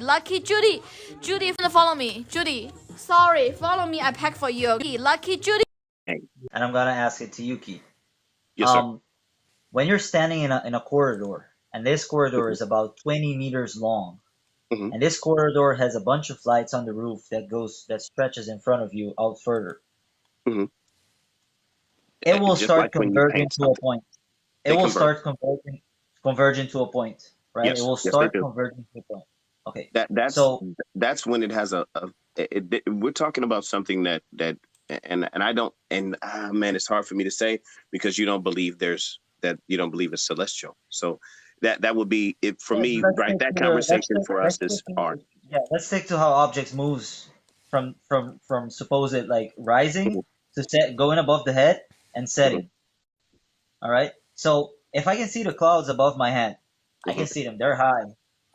Lucky Judy. Judy, follow me. Judy, sorry, follow me. I pack for you. Lucky Judy. And I'm gonna ask it to Yuki. Yes, sir. When you're standing in a corridor, and this corridor Mhm, is about 20 meters long, mhm. and this corridor has a bunch of lights on the roof that stretches in front of you out further, Mhm. it will Just start like when you converging paint to a something, point. It they will converge. start converging to a point, right? It Yes, will yes, they start do. converging to a point. Okay. That that's So that's when it has we're talking about something that and I don't and man, it's hard for me to say because you don't believe it's celestial. So that would be it for me, let's right? stick That to the conversation for us is hard. let's stick to how objects moves from supposed like rising Mhm, to set going above the head and mhm, setting. All right. So if I can see the clouds above my head, I can mhm. see them. They're high,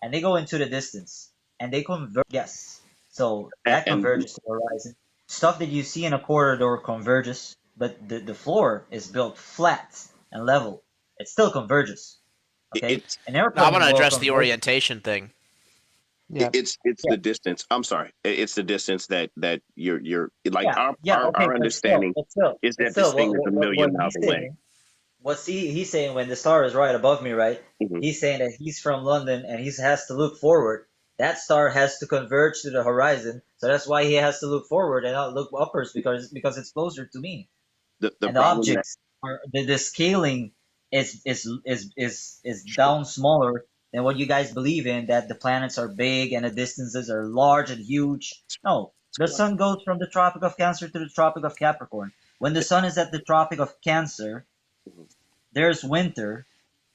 and they go into the distance, and they converge. Yes. So that And converges to the horizon. Stuff that you see in a corridor converges, but the floor is built flat and level. It still converges. Okay. it's An No, I want airplane to will address the converge. orientation thing. Yeah. it's Yeah. the distance. I'm sorry. It's the distance that you're like Yeah. Yeah. Okay. our But still, understanding but still, is but that this still, thing is a what million miles he's away. saying. He's saying when the star is right above me, right? Mhm. He's saying that he's from London and he has to look forward. That star has to converge to the horizon, so that's why he has to look forward and not look upwards because it's closer to me. The And the problem that objects are the scaling is down smaller than what you guys believe in, that the planets are big and the distances are large and huge. No, the sun goes from the Tropic of Cancer to the Tropic of Capricorn. When the sun is at the Tropic of Cancer, there's winter.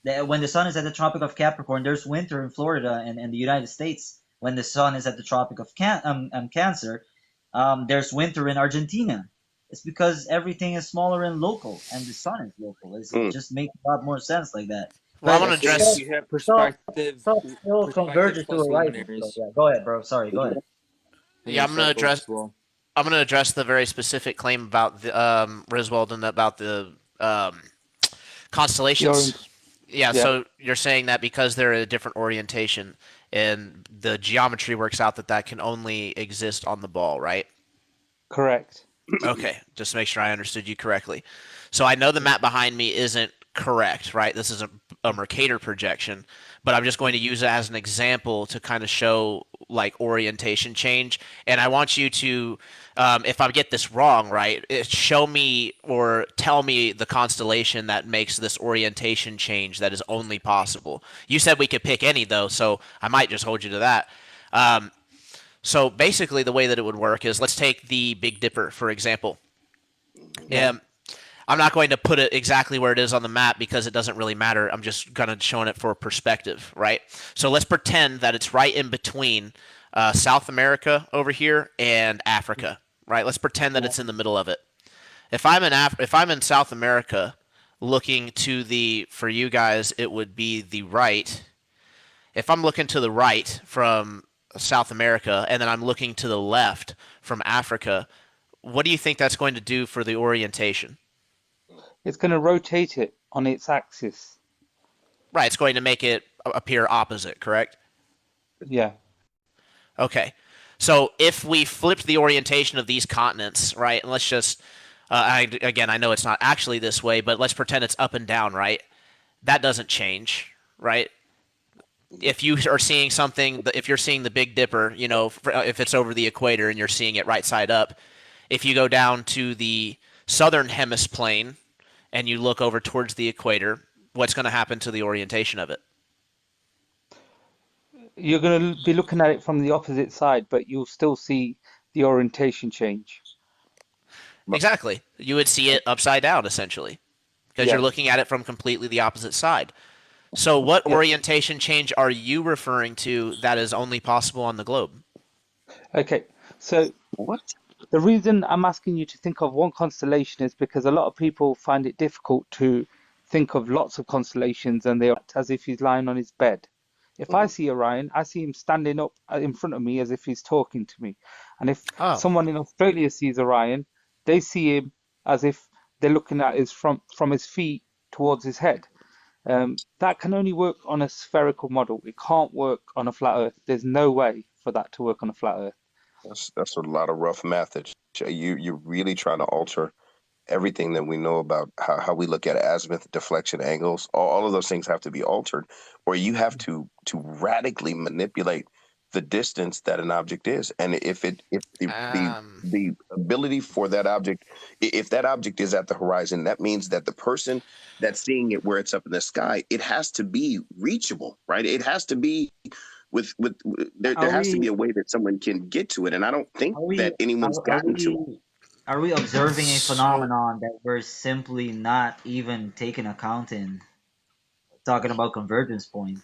When the sun is at the Tropic of Capricorn, there's winter in Florida and the United States. When the sun is at the Tropic of Cancer, there's winter in Argentina. It's because everything is smaller and local, and the sun is local. It mm, just makes a lot more sense like that. Well, I But want Yeah, to so if address. you have stuff, perspective, stuff still perspective converges to plus horizon. So luminaries, yeah, go ahead, bro. Sorry, go ahead. then Yeah, you start both as well. I'm going to address the very specific claim about the Riswald and about the The orient, constellations. Yeah, yeah, so you're saying that because they're a different orientation and the geometry works out that that can only exist on the ball, right? correct. Okay, just to make sure I understood you correctly. So I know the map behind me isn't correct, right? This is a Mercator projection, but I'm just going to use it as an example to kind of show like orientation change. And I want you to, if I get this wrong, right, show me or tell me the constellation that makes this orientation change that is only possible. You said we could pick any though, so I might just hold you to that. Um, so basically, the way that it would work is let's take the Big Dipper, for example. Yeah, Um, I'm not going to put it exactly where it is on the map because it doesn't really matter. I'm just kind of showing it for perspective, right? So let's pretend that it's right in between South America over here and Africa, right? Let's pretend that yeah. it's in the middle of it. If I'm in South America, looking to the for you guys, it would be the right. If I'm looking to the right from South America and then I'm looking to the left from Africa, what do you think that's going to do for the orientation? It's going to rotate it on its axis. Right, it's going to make it appear opposite, correct? Yeah, Okay. So if we flipped the orientation of these continents, right, and let's just, again, I know it's not actually this way, but let's pretend it's up and down, right? That doesn't change, right? If you are seeing something, if you're seeing the Big Dipper, you know, if it's over the equator and you're seeing it right side up, if you go down to the southern hemiplane and you look over towards the equator, what's going to happen to the orientation of it? you're going to be looking at it from the opposite side, but you'll still see the orientation change. Exactly. You would see it upside down, essentially, because you're Yeah, looking at it from completely the opposite side. So, what yeah. orientation change are you referring to that is only possible on the globe? Okay, so what? the reason I'm asking you to think of one constellation is because a lot of people find it difficult to think of lots of constellations and they act as if he's lying on his bed. If I Mhm. see Orion, I see him standing up in front of me as if he's talking to me. And if Oh, someone in Australia sees Orion, they see him as if they're looking at his from his feet towards his head. That can only work on a spherical model. It can't work on a flat Earth. There's no way for that to work on a flat Earth. That's a lot of rough math. You're really trying to alter everything that we know about how we look at azimuth, deflection, angles. All of those things have to be altered, or you have to radically manipulate the distance that an object is. And if the ability for that object, if that object is at the horizon, that means that the person that's seeing it where it's up in the sky, it has to be reachable, right? It has to be there has to be a way that someone can get to it, and I don't think that anyone's gotten to it. Are we observing a So- phenomenon that we're simply not even taking account in? Talking about convergence point.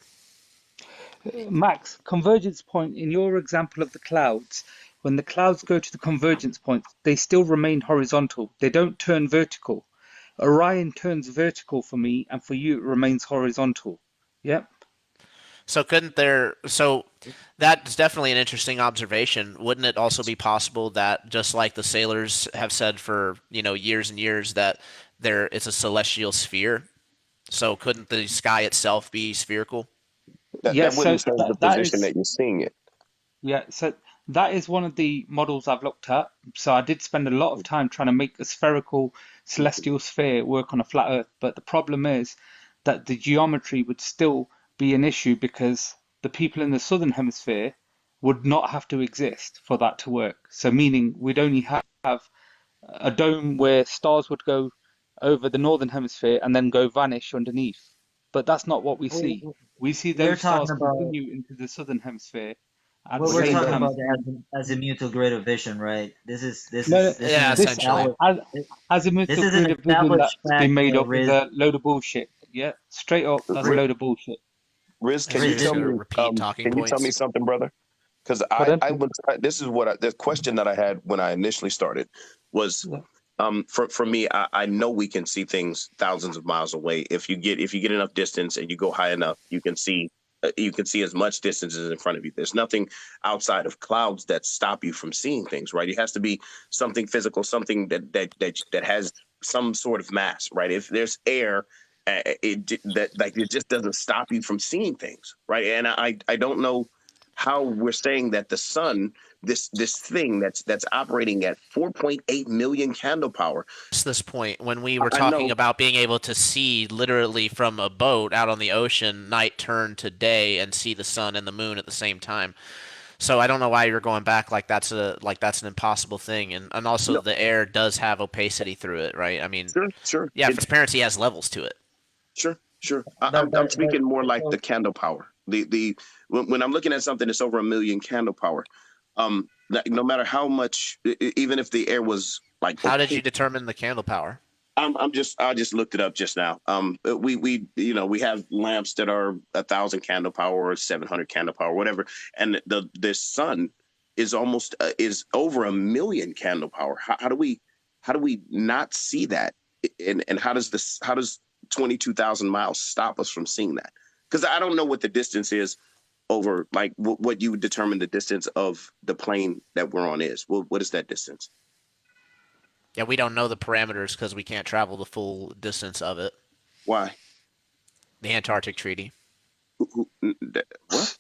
Max, convergence point, in your example of the clouds, when the clouds go to the convergence point, they still remain horizontal. They don't turn vertical. Orion turns vertical for me, and for you, it remains horizontal. Yep. So that's definitely an interesting observation. Wouldn't it also be possible that, just like the sailors have said for, years and years, that it's a celestial sphere? So couldn't the sky itself be spherical? That Yes, wouldn't so change the that position is, that you're seeing it. yeah, so that is one of the models I've looked at. So I did spend a lot of time trying to make a spherical celestial sphere work on a flat Earth, but the problem is that the geometry would still be an issue because the people in the southern hemisphere would not have to exist for that to work. So meaning we'd only have a dome where stars would go over the northern hemisphere and then go vanish underneath. But that's not what we see. We see We're those talking stars about continue into the southern hemisphere at the what we're same talking time. about as a mutual grid of vision, right? This is No, Yeah, an essentially. azimuthal this is grid an of vision established that's fact, been made up is Riz. a load of bullshit. Yeah, straight up, that's a Riz, load of bullshit. Riz, can Is you Riz, just tell gonna me? repeat talking Can you tell me points? something, brother? Because Pardon? this is what the question that I had when I initially started was, Yeah. for me, I know we can see things thousands of miles away. If you get enough distance and you go high enough, you can see as much distance as in front of you. There's nothing outside of clouds that stop you from seeing things, right? It has to be something physical, something that has some sort of mass, right? If there's air, it just doesn't stop you from seeing things, right? And I don't know how we're saying that the sun, this thing that's operating at 4.8 million candle power. This point when we were I talking know. about being able to see literally from a boat out on the ocean, night turn to day, and see the sun and the moon at the same time. So I don't know why you're going back like that's an impossible thing, and also No, the air does have opacity through it, right? I mean, sure. yeah, transparency has levels to it. Sure. But I'm speaking more like the so candle power. When I'm looking at something that's over a million candle power, no matter how much, even if the air was like How did you opaque, determine the candle power? I just looked it up just now. We have lamps that are 1,000 candle power or 700 candle power, whatever, and the sun is almost is over a million candle power. How do we not see that? And how does 22,000 miles stop us from seeing that? Because I don't know what the distance is over, like what you would determine the distance of the plane that we're on is. What is that distance? Yeah, we don't know the parameters because we can't travel the full distance of it. Why? The Antarctic Treaty. What?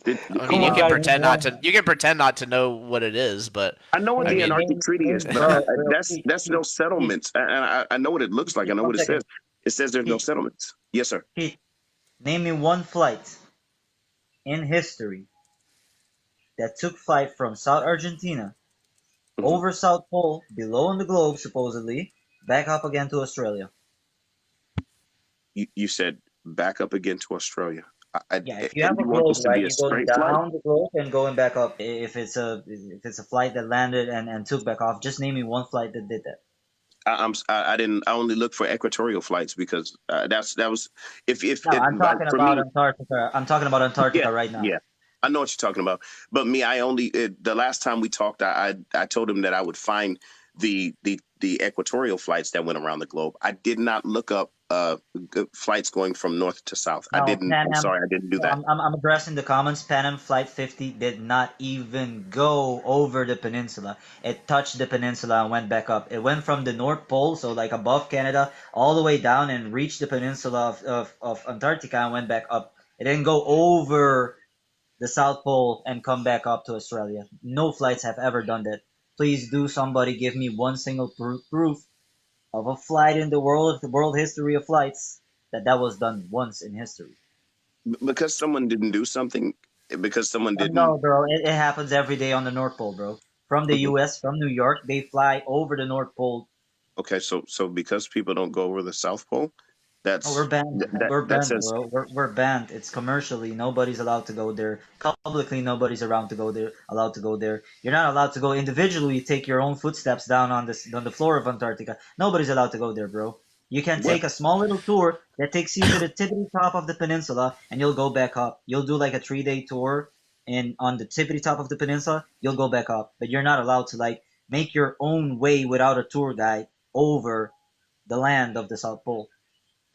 I Come mean, you on, can guys. pretend not to know what it is, but I know what I the mean, Antarctic Treaty is, but that's no settlements. And I know what it looks like. I know One what it says. second. It says there's no Keith, settlements. Yes, sir. Keith, name me one flight in history that took flight from South Argentina Mhm. over South Pole, below on the globe supposedly, back up again to Australia. You said back up again to Australia. Yeah, if you And have a you want globe, this to right, be a you're going straight flight? down the globe and going back up. If it's a flight that landed and took back off, just name me one flight that did that. I didn't. I only look for equatorial flights because that was if No, I'm like, talking for about me. Antarctica. I'm talking about Yeah, Antarctica right now. yeah. I know what you're talking about. But me, the last time we talked, I told him that I would find the equatorial flights that went around the globe. I did not look up flights going from north to south. I No, didn't. Pan I'm Am. sorry, I didn't do that. I'm addressing the comments. Pan Am Flight 50 did not even go over the peninsula. It touched the peninsula and went back up. It went from the North Pole, so like above Canada, all the way down and reached the peninsula of Antarctica and went back up. It didn't go over the South Pole and come back up to Australia. No flights have ever done that. Please do somebody give me one single proof of a flight in the world history of flights that was done once in history. Because someone didn't do something. Because someone didn't. No, bro, it happens every day on the North Pole, bro. From the U.S., from New York, they fly over the North Pole. Okay, so because people don't go over the South Pole, Oh, we're banned. We're that banned, says bro. We're banned. It's commercially. Nobody's allowed to go there. Publicly, nobody's around to go there. Allowed to go there. You're not allowed to go individually. Take your own footsteps down on the floor of Antarctica. Nobody's allowed to go there, bro. You can take a small little tour that takes you to the tippity top of the peninsula, and you'll go back up. You'll do like a 3-day tour, and on the tippity top of the peninsula, you'll go back up. But you're not allowed to like make your own way without a tour guide over the land of the South Pole.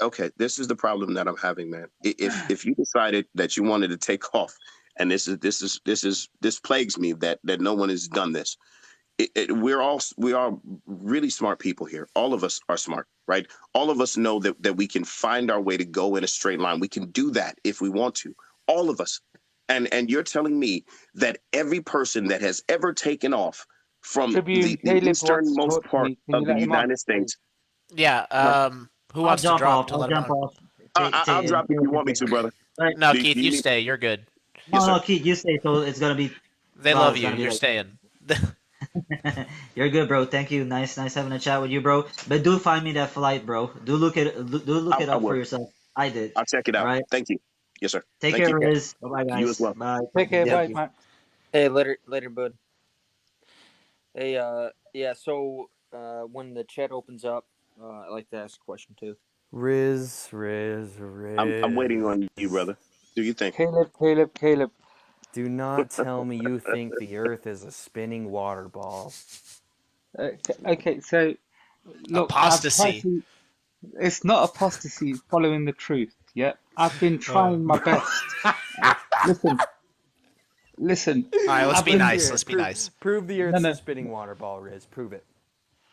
okay. This is the problem that I'm having, man. If you decided that you wanted to take off, and this plagues me that no one has done this. We are really smart people here. All of us are smart, right? All of us know that we can find our way to go in a straight line. We can do that if we want to. All of us. And you're telling me that every person that has ever taken off from Tribune, the Caleb easternmost wants to talk to part me. Can of you the let him on, United States. Yeah. Who I'll wants to jump drop off. to I'll let him jump on? off. I'll drop if you want me to, brother. Right. No, Do- Keith, do you you- stay. You're good. Yes, No, sir. Keith, you stay. So it's gonna be. They Well, love it's you. gonna be You're like- staying. You're good, bro. Thank you. Nice having a chat with you, bro. But do find me that flight, bro. Do look it I up for will. yourself. I did. I'll check it out. All right. Thank you. Yes, sir. Take Thank care, you. Riz. Bye, guys. You as well. Bye. Take care, Thank bye, you. Max. Hey, later, bud. Hey, yeah. So, when the chat opens up, I like to ask a question too. Riz. I'm waiting on you, brother. Do you think? Caleb. Do not tell me you think the Earth is a spinning water ball. Okay, so look, Apostasy. it's not apostasy, it's following the truth. Yeah, I've been trying my best. Listen. All right, let's I've be been- nice. Let's be nice. Prove the Earth's No. a spinning water ball, Riz. Prove it.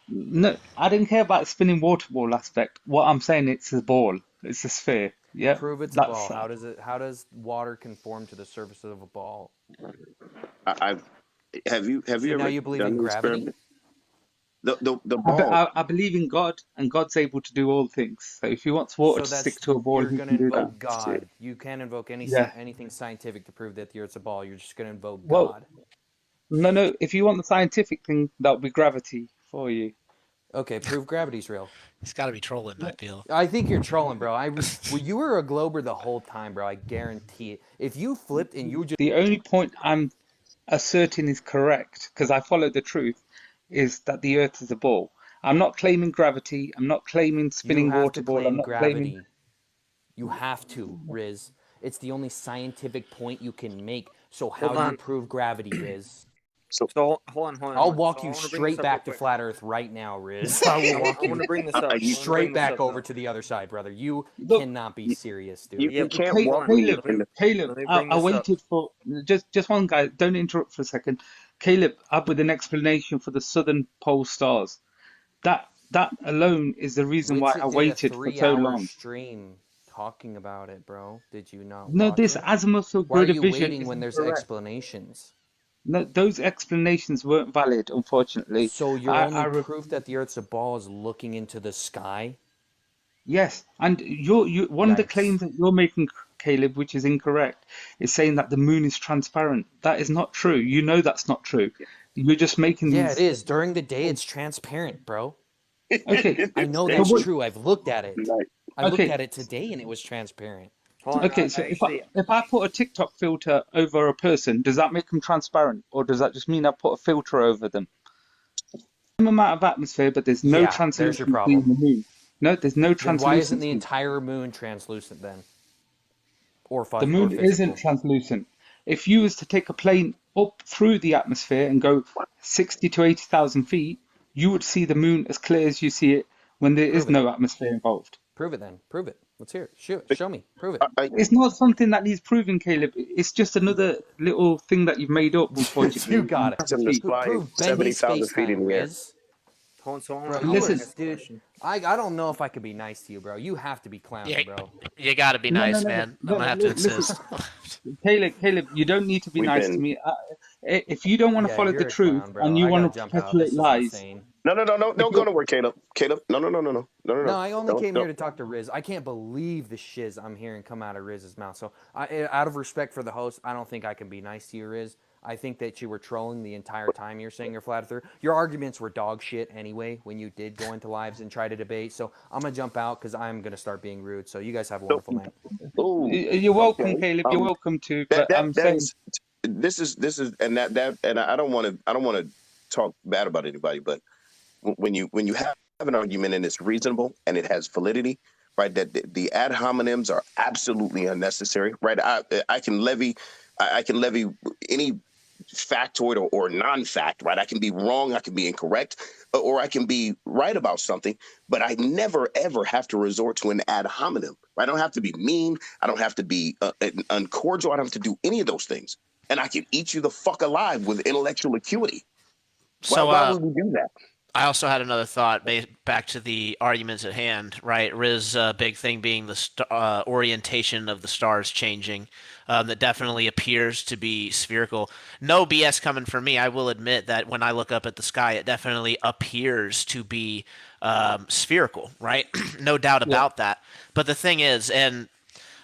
No, I didn't care about the spinning water ball aspect. What I'm saying, it's a ball. It's a sphere. Yeah. Prove it's a ball. How does water conform to the surface of a ball? Have you So ever now you believe done in an gravity? experiment? The ball. I believe in God, and God's able to do all things. So if he wants water to stick to a ball, you're he going can to do that. invoke God. You can't invoke anything scientific to prove that the Earth's a ball. You're just going to invoke Well, God. No. If you want the scientific thing, that would be gravity for you. Okay, prove gravity's real. He's got to be trolling, I feel. I think you're trolling, bro. Well, you were a glober the whole time, bro. I guarantee it. If you flipped and you just The only point I'm asserting is correct, because I follow the truth, is that the Earth is a ball. I'm not claiming gravity. I'm not claiming spinning you have water to ball. I'm claim not gravity. claiming. You have to, Riz. It's the only scientific point you can make. So Hold how do you on. prove gravity, Riz? So hold on. I'll walk So I you wanna bring straight this up back real to quick. flat Earth right now, Riz. I will walk I want you to bring this up. I wanna bring straight this back up, over though. to the other side, brother. You Look, cannot be serious, dude. You Yeah, can't but walk hold me on. in the Caleb, Let me I bring this up. waited for just one guy. Don't interrupt for a second. Caleb, up with an explanation for the southern pole stars. That alone is the reason why I waited for so 3-hour long. stream talking about it, bro. Did you not No, watch this it? azimuth of Why are good you vision waiting when isn't there's correct. explanations? No, those explanations weren't valid, unfortunately. So your I only proof that the Earth's a ball is looking into the sky? Yes, and you one of the Yikes. claims that you're making, Caleb, which is incorrect, is saying that the moon is transparent. That is not true. You know that's not true. You're just making Yeah, these. it is. During the day, it's transparent, bro. Okay. I know So that's what- true. I've looked at it. Right. I looked Okay. at it today, and it was transparent. Hold on. Okay, so if I put a TikTok filter over a person, does that make them transparent, or does that just mean I put a filter over them? Same amount of atmosphere, but there's no Yeah, there's your translucency problem. in the moon. No, there's no Then translucency. why isn't the entire moon translucent then? Or The moon physical? isn't translucent. If you was to take a plane up through the atmosphere and go 60 to 80,000 feet, you would see the moon as clear as you see it when there is Prove it. no atmosphere involved. Prove it then. Prove it. Let's hear it. Show me. Prove it. It's not something that needs proving, Caleb. It's just another little thing that you've made up, unfortunately. You got it. Them to fly Prove 70,000 feet in the air. Riz. So Bro, I you wanna listen, ask a dude. question. I don't know if I could be nice to you, bro. You have to be clowning, Yeah, bro. you got to be nice, man. I'm gonna have to listen, insist. Caleb, you don't need to be We've nice to been- me. If you don't want to Yeah, follow you're the a truth clown, bro. and you I want gotta to jump out. perpetuate This is lies, insane. No, don't go nowhere, Caleb. No. No, I only came Don't. here to talk to Riz. I can't believe the shiz I'm hearing come out of Riz's mouth. So, out of respect for the host, I don't think I can be nice to you, Riz. I think that you were trolling the entire time you're saying you're flat earther. Your arguments were dog shit anyway when you did go into lives and try to debate. So I'm gonna jump out because I'm gonna start being rude. So you guys have a wonderful night. Ooh, you're welcome, okay. Caleb. You're welcome to. But that I'm saying, this is and I don't want to talk bad about anybody, but when you have an argument and it's reasonable and it has validity, right? That the ad hominems are absolutely unnecessary, right? I can levy any factoid or non-fact, right? I can be wrong, I can be incorrect, or I can be right about something, but I never ever have to resort to an ad hominem. I don't have to be mean. I don't have to be uncordial. I don't have to do any of those things, and I can eat you the fuck alive with intellectual acuity. So, Why would we do that? I also had another thought back to the arguments at hand, right? Riz, big thing being the orientation of the stars changing. That definitely appears to be spherical. No BS coming from me. I will admit that when I look up at the sky, it definitely appears to be spherical, right? No doubt about that. But the thing is, and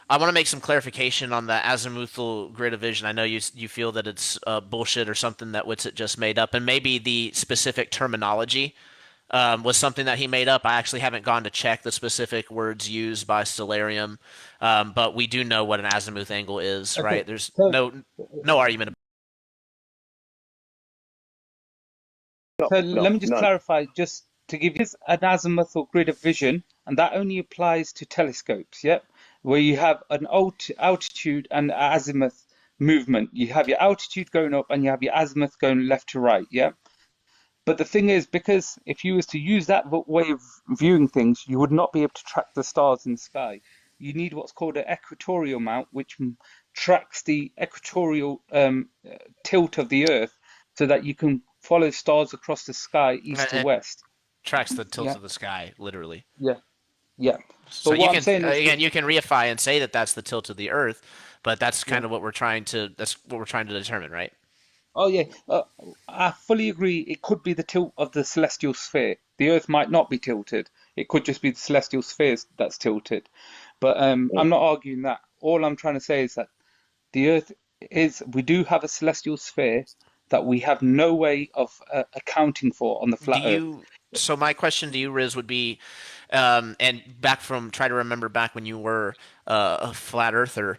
I want to make some clarification on the azimuthal grid of vision. I know you feel that it's bullshit or something that Witsit just made up, and maybe the specific terminology was something that he made up. I actually haven't gone to check the specific words used by Stellarium, but we do know what an azimuth angle is, right? There's no argument. so let me just clarify, just to give you an azimuthal grid of vision, and that only applies to telescopes, yep? Where you have an altitude and azimuth movement. You have your altitude going up and you have your azimuth going left to right, yeah? But the thing is, because if you was to use that way of viewing things, you would not be able to track the stars in the sky. You need what's called an equatorial mount, which tracks the equatorial tilt of the Earth so that you can follow stars across the sky east to west. Tracks the tilt of the sky, literally. Yeah. So But you what can I'm saying is, again, you can reify and say that that's the tilt of the Earth, but that's kind of what we're trying to determine, right? oh yeah, I fully agree. It could be the tilt of the celestial sphere. The Earth might not be tilted. It could just be the celestial sphere that's tilted. But I'm not arguing that. All I'm trying to say is that the Earth we do have a celestial sphere that we have no way of accounting for on the flat Earth. So my question to you, Riz, would be, and try to remember back when you were a flat earther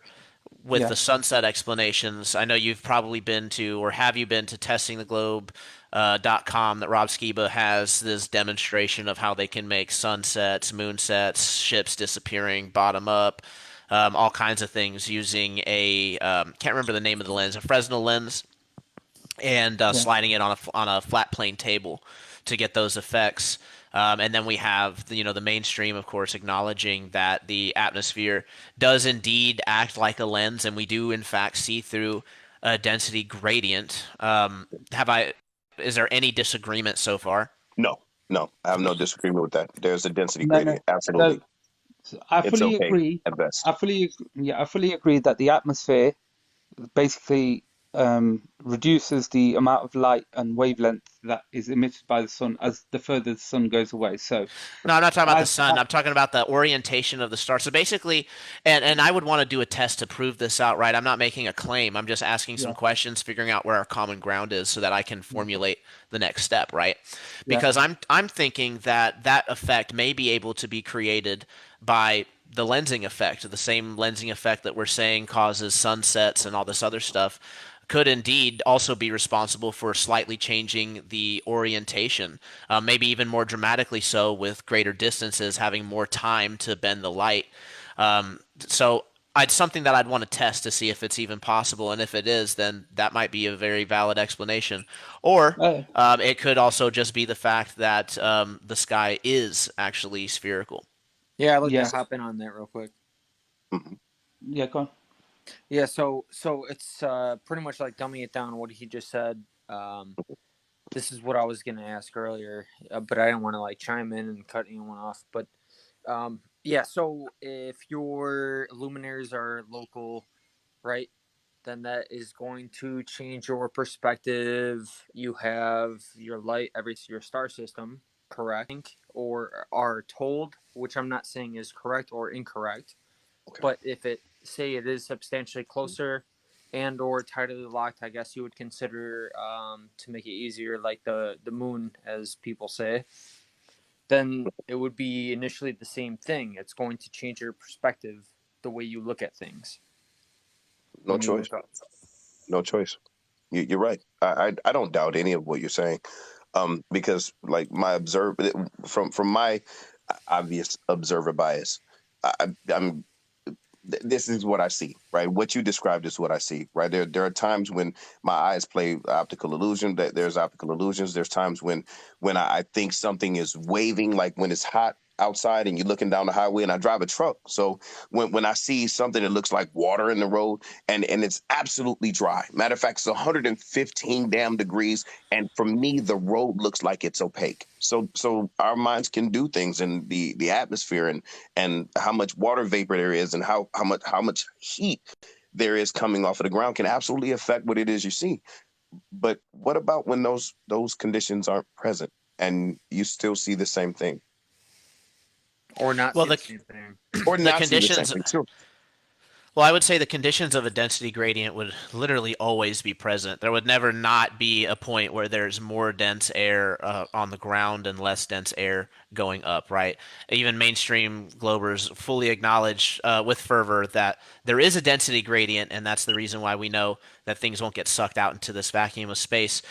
with the sunset explanations. I know you've probably been to, or have you been to testingtheglobe.com that Rob Skiba has this demonstration of how they can make sunsets, moonsets, ships disappearing bottom up, all kinds of things using a, can't remember the name of the lens, a Fresnel lens, and sliding it on a flat plane table to get those effects. And then we have the mainstream, of course, acknowledging that the atmosphere does indeed act like a lens, and we do in fact see through a density gradient. Is there any disagreement so far? No, I have no disagreement with that. There's a density gradient, absolutely. I fully agree. At best. I fully agree that the atmosphere basically reduces the amount of light and wavelength that is emitted by the sun as the further the sun goes away. So no, I'm not talking about the sun. I'm talking about the orientation of the star. So basically, and I would want to do a test to prove this out, right? I'm not making a claim. I'm just asking some questions, figuring out where our common ground is so that I can formulate the next step, right? Because I'm thinking that effect may be able to be created by the lensing effect, the same lensing effect that we're saying causes sunsets and all this other stuff, could indeed also be responsible for slightly changing the orientation, maybe even more dramatically so with greater distances, having more time to bend the light. So it's something that I'd want to test to see if it's even possible, and if it is, then that might be a very valid explanation. Or it could also just be the fact that the sky is actually spherical. Yeah, I'd like Yeah. to hop in on that real quick. Mm-hmm. Yeah, go on. Yeah, so it's pretty much like dumbing it down what he just said. This is what I was gonna ask earlier, but I didn't want to like chime in and cut anyone off. But yeah, so if your luminaries are local, right, then that is going to change your perspective. You have your light, your star system, correct, or are told, which I'm not saying is correct or incorrect. Okay. But if it say it is substantially closer and or tidally locked, I guess you would consider to make it easier, like the moon, as people say. Then it would be initially the same thing. It's going to change your perspective, the way you look at things No when you choice. look up. No choice. You're right. I don't doubt any of what you're saying, because like from my obvious observer bias, I'm this is what I see, right? What you described is what I see, right? There are times when my eyes play optical illusion. That there's optical illusions. There's times when I think something is waving, like when it's hot outside and you're looking down the highway. And I drive a truck, so when I see something that looks like water in the road and it's absolutely dry. Matter of fact, it's 115 damn degrees, and for me, the road looks like it's opaque. So our minds can do things in the atmosphere and how much water vapor there is and how much heat there is coming off of the ground can absolutely affect what it is you see. But what about when those conditions aren't present and you still see the same thing Or not Well, see the same thing. or the not see the same conditions thing? Sure. Well, I would say the conditions of a density gradient would literally always be present. There would never not be a point where there's more dense air on the ground and less dense air going up, right? Even mainstream globers fully acknowledge with fervor that there is a density gradient, and that's the reason why we know that things won't get sucked out into this vacuum of space.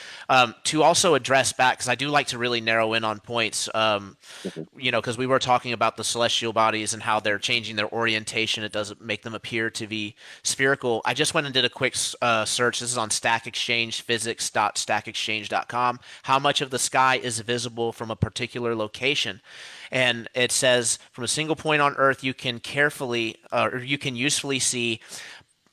To also address back, because I do like to really narrow in on points, because we were talking about the celestial bodies and how they're changing their orientation. It doesn't make them appear to be spherical. I just went and did a quick search. This is on Stack Exchange, physics.stackexchange.com. How much of the sky is visible from a particular location? And it says from a single point on Earth, you can usefully see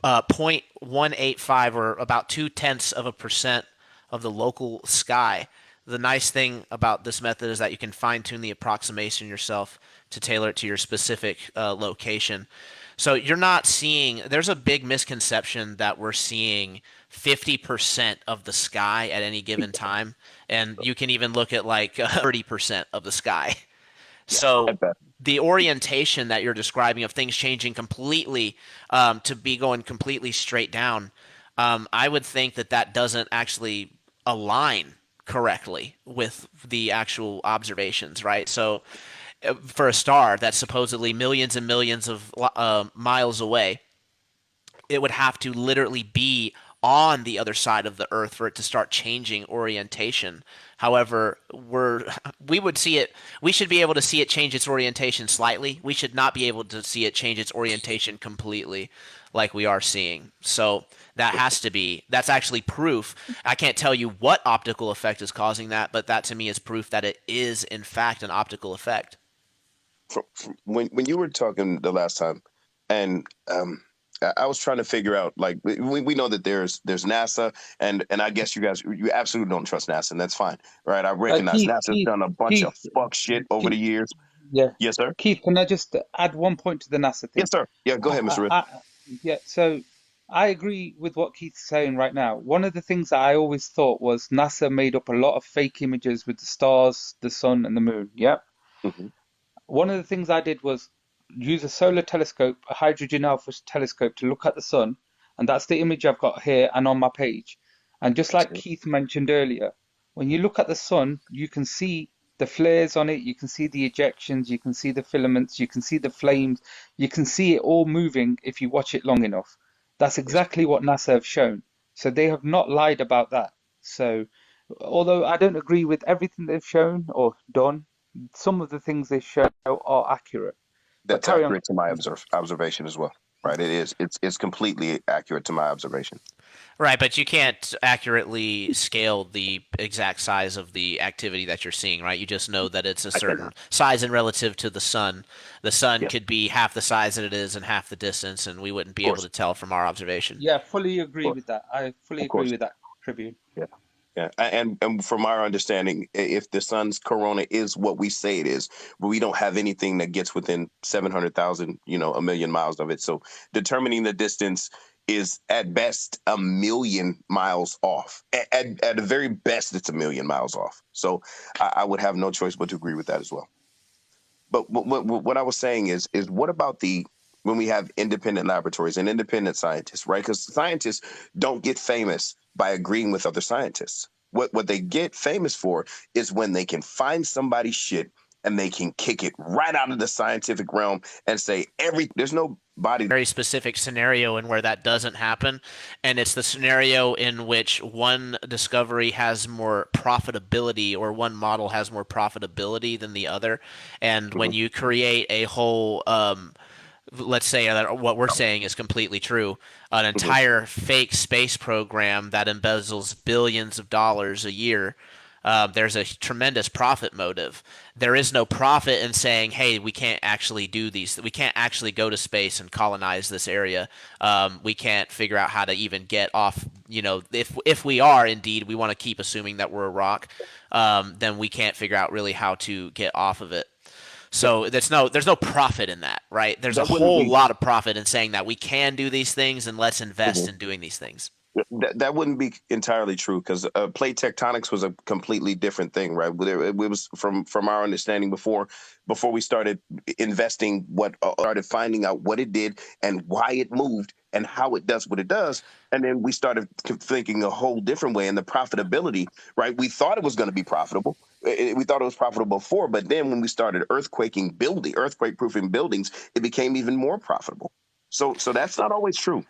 0.185 or about 0.2% of the local sky. The nice thing about this method is that you can fine tune the approximation yourself to tailor it to your specific location. So you're not seeing, there's a big misconception that we're seeing 50% of the sky at any given time. And you can even look at like 30% of the sky. So At best. the orientation that you're describing of things changing completely to be going completely straight down, I would think that doesn't actually align correctly with the actual observations, right? So for a star that's supposedly millions and millions of miles away, it would have to literally be on the other side of the Earth for it to start changing orientation. However, we would see it. We should be able to see it change its orientation slightly. We should not be able to see it change its orientation completely, like we are seeing. So that's actually proof. I can't tell you what optical effect is causing that, but that to me is proof that it is in fact an optical effect. When you were talking the last time, and I was trying to figure out, like, we know that there's NASA, and I guess you absolutely don't trust NASA, and that's fine, right? I recognize NASA's done a bunch of fuck shit over the years. Yeah. Yes, sir. Keith, can I just add one point to the NASA thing? Yes, sir. Yeah, go ahead, Mr. Rick. Yeah, so I agree with what Keith's saying right now. One of the things that I always thought was NASA made up a lot of fake images with the stars, the sun, and the moon. Yep. Mm-hmm. One of the things I did was use a solar telescope, a hydrogen alpha telescope, to look at the sun, and that's the image I've got here and on my page. And just like Keith mentioned earlier, when you look at the sun, you can see the flares on it, you can see the ejections, you can see the filaments, you can see the flames, you can see it all moving if you watch it long enough. That's exactly what NASA have shown. So they have not lied about that. So although I don't agree with everything they've shown or done, some of the things they show are accurate. That's carry on. accurate to my observation as well. Right. It is. It's completely accurate to my observation. Right, but you can't accurately scale the exact size of the activity that you're seeing, right? You just know that it's a I cannot. certain size and relative to the sun. The sun Yeah. could be half the size that it is and half the distance, and we wouldn't be able course. to tell from our observation. Yeah, fully agree course. with that. I fully Of agree course. with that, Tribune. Yeah. Yeah. And from our understanding, if the sun's corona is what we say it is, but we don't have anything that gets within 700,000, a million miles of it. So determining the distance is at best a million miles off. At the very best, it's a million miles off. So I would have no choice but to agree with that as well. But what I was saying is what about when we have independent laboratories and independent scientists, right? Because scientists don't get famous by agreeing with other scientists. What they get famous for is when they can find somebody's shit and they can kick it right out of the scientific realm and say there's no body. Very specific scenario in where that doesn't happen, and it's the scenario in which one discovery has more profitability or one model has more profitability than the other. And when you create a whole let's say that what we're saying is completely true, an entire fake space program that embezzles billions of dollars a year, there's a tremendous profit motive. There is no profit in saying, hey, we can't actually do these. We can't actually go to space and colonize this area. We can't figure out how to even get off. If we are indeed, we want to keep assuming that we're a rock, then we can't figure out really how to get off of it. So there's no profit in that, right? There's a whole lot of profit in saying that we can do these things and let's invest in doing these things. That wouldn't be entirely true, because plate tectonics was a completely different thing, right? It was from our understanding before we started investing, started finding out what it did and why it moved and how it does what it does. And then we started thinking a whole different way, and the profitability, right? We thought it was going to be profitable. We thought it was profitable before, but then when we started earthquake-proofing buildings, it became even more profitable. So that's not always true.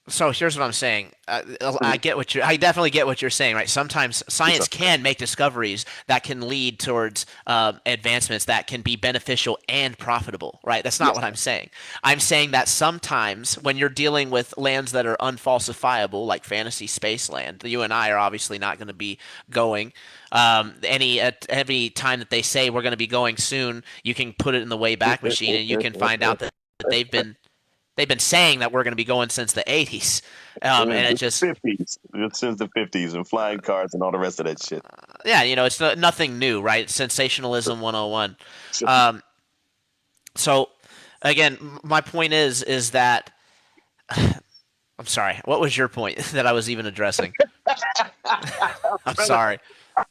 So here's what I'm saying. I definitely get what you're saying, right? Sometimes science can make discoveries that can lead towards advancements that can be beneficial and profitable, right? That's not what I'm saying. I'm saying that sometimes when you're dealing with lands that are unfalsifiable, like fantasy space land, you and I are obviously not going to be going. Every time that they say we're going to be going soon, you can put it in the Wayback Machine and you can find out that they've been saying that we're going to be going since the 80s, and it just 50s, since the 50s, and flying cars and all the rest of that shit. Yeah, it's nothing new, right? Sensationalism 101. So again, my point is that I'm sorry. What was your point that I was even addressing? I'm sorry.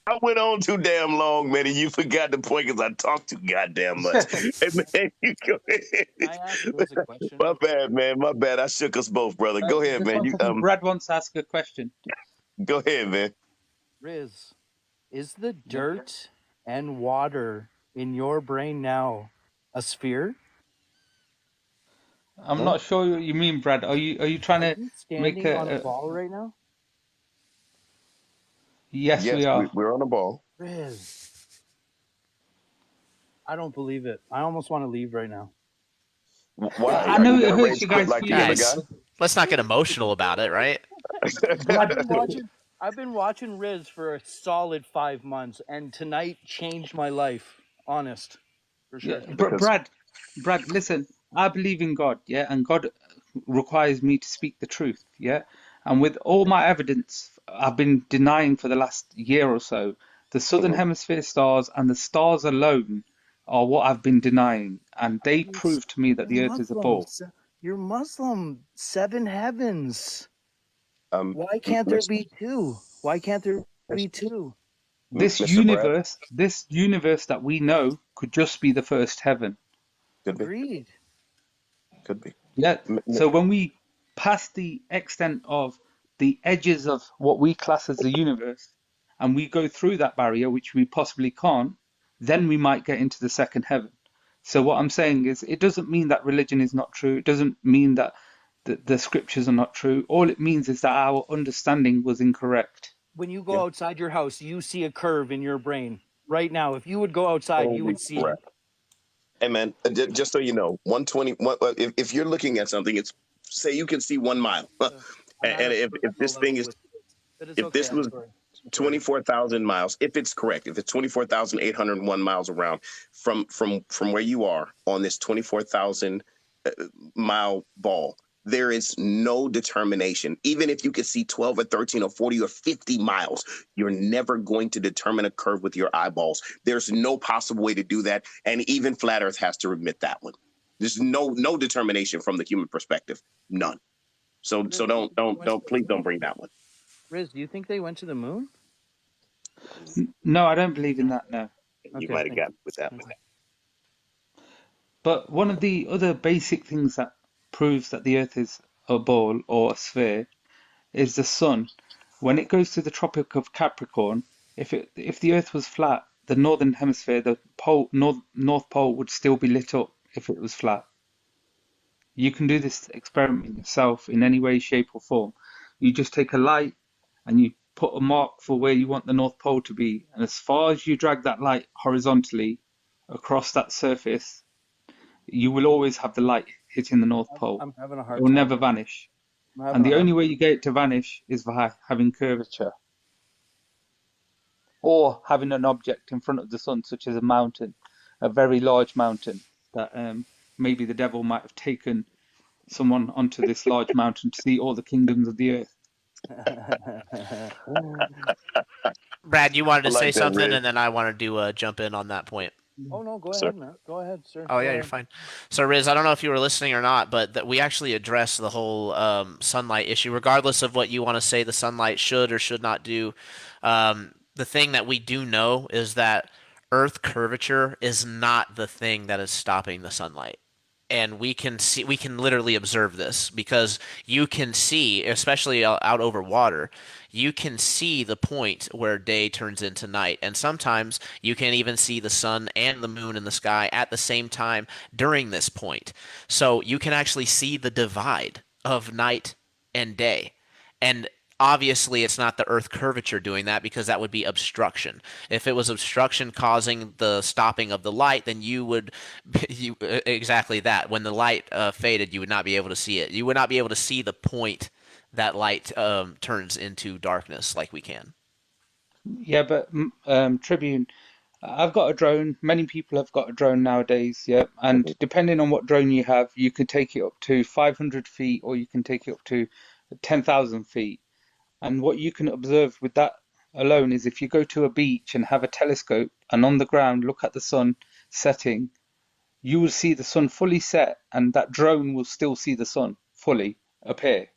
I went on too damn long, man, and you forgot the point because I talked too goddamn much. Hey, man, you go ahead. Can I ask Riz a question? My bad, man. My bad. I shook us both, brother. Go ahead, man. Brad wants to ask a question. Go ahead, man. Riz, is the dirt and water in your brain now a sphere? I'm not sure what you mean, Brad. Are you trying to make standing on a ball right now? Yes, we are. We're on the ball. Riz, I don't believe it. I almost want to leave right now. Why? I know it hurts you guys' Guys, let's not get emotional about it, right? I've been watching Riz for a solid 5 months, and tonight changed my life. Honest, for sure. Yeah. Brad, listen. I believe in God, yeah, and God requires me to speak the truth, yeah. And with all my evidence, I've been denying for the last year or so, the Southern Hemisphere stars and the stars alone are what I've been denying, and they prove to me that the Earth is a ball. You're Muslim. 7 heavens. Why can't there be 2? Why can't there be 2? This universe that we know could just be the first heaven. Agreed. Could be. Yeah. So when we pass the extent of the edges of what we class as the universe, and we go through that barrier, which we possibly can't, then we might get into the second heaven. So what I'm saying is, it doesn't mean that religion is not true. It doesn't mean that the scriptures are not true. All it means is that our understanding was incorrect. When you go outside your house, you see a curve in your brain. Right now, if you would go outside, you would see it. Hey, man, just so you know, 120. If you're looking at something, it's say you can see 1 mile. And if this thing is, if this was 24,000 miles, if it's correct, if it's 24,801 miles around from where you are on this 24,000 mile ball, there is no determination. Even if you could see 12 or 13 or 40 or 50 miles, you're never going to determine a curve with your eyeballs. There's no possible way to do that. And even Flat Earth has to admit that one. There's no determination from the human perspective. None. So please don't bring that one. Riz, do you think they went to the moon? No, I don't believe in that. No. You might have got with that one. But one of the other basic things that proves that the Earth is a ball or a sphere is the sun. When it goes to the Tropic of Capricorn, if the Earth was flat, the northern hemisphere, the North Pole would still be lit up if it was flat. You can do this experiment yourself in any way, shape, or form. You just take a light and you put a mark for where you want the North Pole to be, and as far as you drag that light horizontally across that surface, you will always have the light hitting the North Pole. I'm having a hard It will time. never vanish. And the only way you get it to vanish is by having curvature. Or having an object in front of the sun, such as a mountain, a very large mountain, that maybe the devil might have taken someone onto this large mountain to see all the kingdoms of the earth. Brad, you wanted to I like say that, something, Riz. and then I wanted to jump in on that point. Oh no, go Sir. ahead, man. Go ahead, sir. Oh, Go yeah, you're ahead. fine. So, Riz, I don't know if you were listening or not, but that we actually addressed the whole sunlight issue, regardless of what you want to say the sunlight should or should not do. The thing that we do know is that Earth curvature is not the thing that is stopping the sunlight. And we can literally observe this because you can see, especially out over water, you can see the point where day turns into night. And sometimes you can even see the sun and the moon in the sky at the same time during this point. So you can actually see the divide of night and day. And obviously, it's not the Earth curvature doing that because that would be obstruction. If it was obstruction causing the stopping of the light, then exactly that. When the light faded, you would not be able to see it. You would not be able to see the point that light turns into darkness like we can. Yeah, but Tribune, I've got a drone. Many people have got a drone nowadays, yeah. And depending on what drone you have, you can take it up to 500 feet or you can take it up to 10,000 feet. And what you can observe with that alone is if you go to a beach and have a telescope and on the ground look at the sun setting, you will see the sun fully set and that drone will still see the sun fully appear.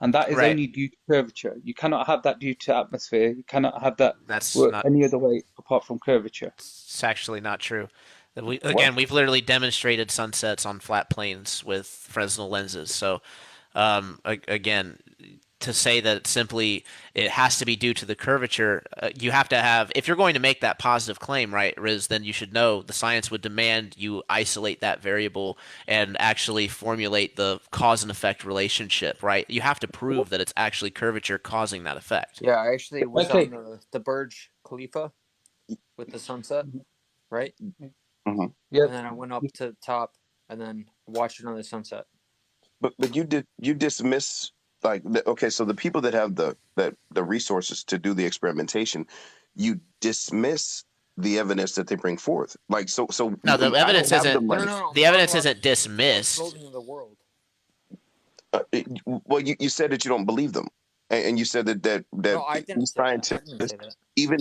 And that is Right. only due to curvature. You cannot have that due to atmosphere. You cannot have that work any other way apart from curvature. It's actually not true. We've literally demonstrated sunsets on flat planes with Fresnel lenses. So, again, to say that simply it has to be due to the curvature, you have to have, if you're going to make that positive claim, right, Riz, then you should know the science would demand you isolate that variable and actually formulate the cause and effect relationship, right? You have to prove that it's actually curvature causing that effect. Yeah, I actually was Okay. on the Burj Khalifa with the sunset, right? Mm-hmm. Yeah. And then I went up to the top and then watched another sunset. But you dismiss, like, okay, so the people that have the resources to do the experimentation, you dismiss the evidence that they bring forth. Like, so No, the evidence isn't. No. The evidence isn't dismissed. Building of the world. Well, you said that you don't believe them, and you said that No, I didn't say that. I didn't scientists, say that. even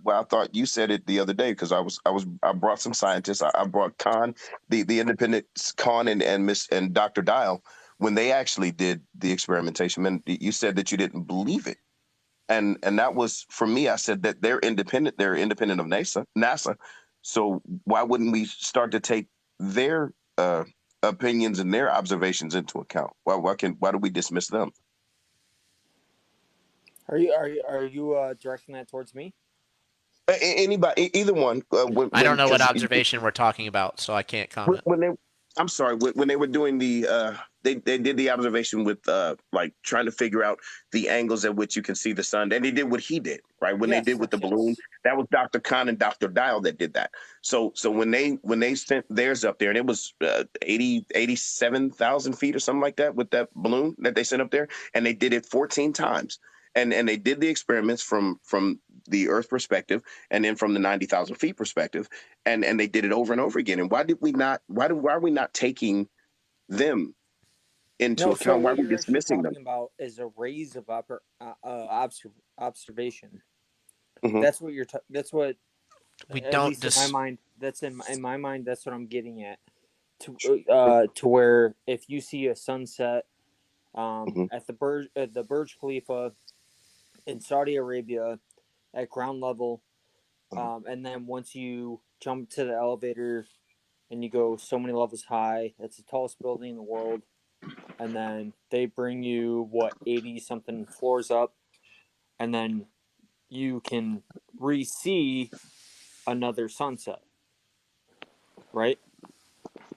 I thought you said it the other day because I brought some scientists. I brought Khan, the independent Khan and Dr. Dial when they actually did the experimentation. And you said that you didn't believe it, and that was for me. I said that they're independent. They're independent of NASA. So why wouldn't we start to take their opinions and their observations into account? Why do we dismiss them? Are you directing that towards me? Anybody, either one. I don't know what observation we're talking about, so I can't comment. I'm sorry. When they were doing the they did the observation with like trying to figure out the angles at which you can see the sun, and they did what he did, right? When they did with the balloon, that was Dr. Kahn and Dr. Dial that did that. So when they sent theirs up there, and it was 87,000 feet or something like that with that balloon that they sent up there, and they did it 14 times. And they did the experiments from the Earth perspective, and then from the 90,000 feet perspective, and they did it over and over again. And why are we not taking them into No, so account? Why are what we you're actually dismissing them? talking about is a raise of observation. Mhm. That's what you're. That's what. We At don't least in my dis- mind. That's in my mind. That's what I'm getting at. To where if you see a sunset, Mhm. at the Burj Khalifa in Saudi Arabia at ground level, and then once you jump to the elevator and you go so many levels high, it's the tallest building in the world, and then they bring you 80 something floors up, and then you can re-see another sunset, right?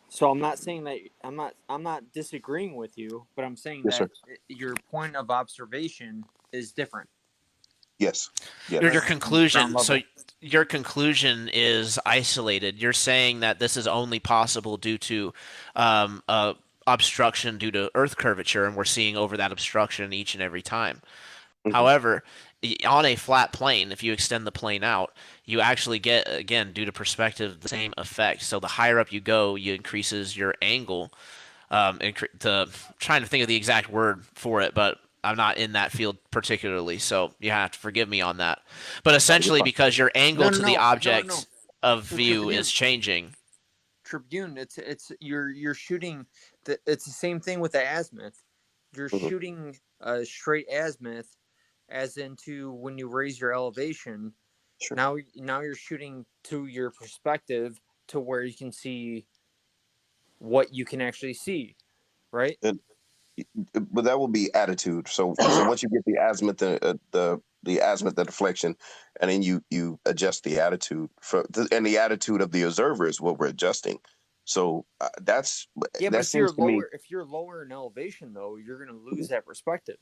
So I'm not saying that I'm not disagreeing with you, but I'm saying Yes, that sir. your point of observation is different. Yes. Yes. your Ground conclusion. So level. your conclusion is isolated. You're saying that this is only possible due to obstruction due to Earth curvature, and we're seeing over that obstruction each and every time. Mhm. However, on a flat plane, if you extend the plane out, you actually get, again, due to perspective, the same effect. So the higher up you go, you increases your angle. Trying to think of the exact word for it, but I'm not in that field particularly, so you have to forgive me on that. But essentially, because your angle to the No. object of So view is changing. Tribune, it's you're shooting. It's the same thing with the azimuth. You're Mhm. shooting a straight azimuth, as into when you raise your elevation. Sure. Now you're shooting to your perspective to where you can see what you can actually see, right? But that will be attitude. So once you get the azimuth, the azimuth, the deflection, and then you adjust the attitude and the attitude of the observer is what we're adjusting. So Yeah, but that seems to me. if you're lower in elevation, though, you're going to lose that perspective.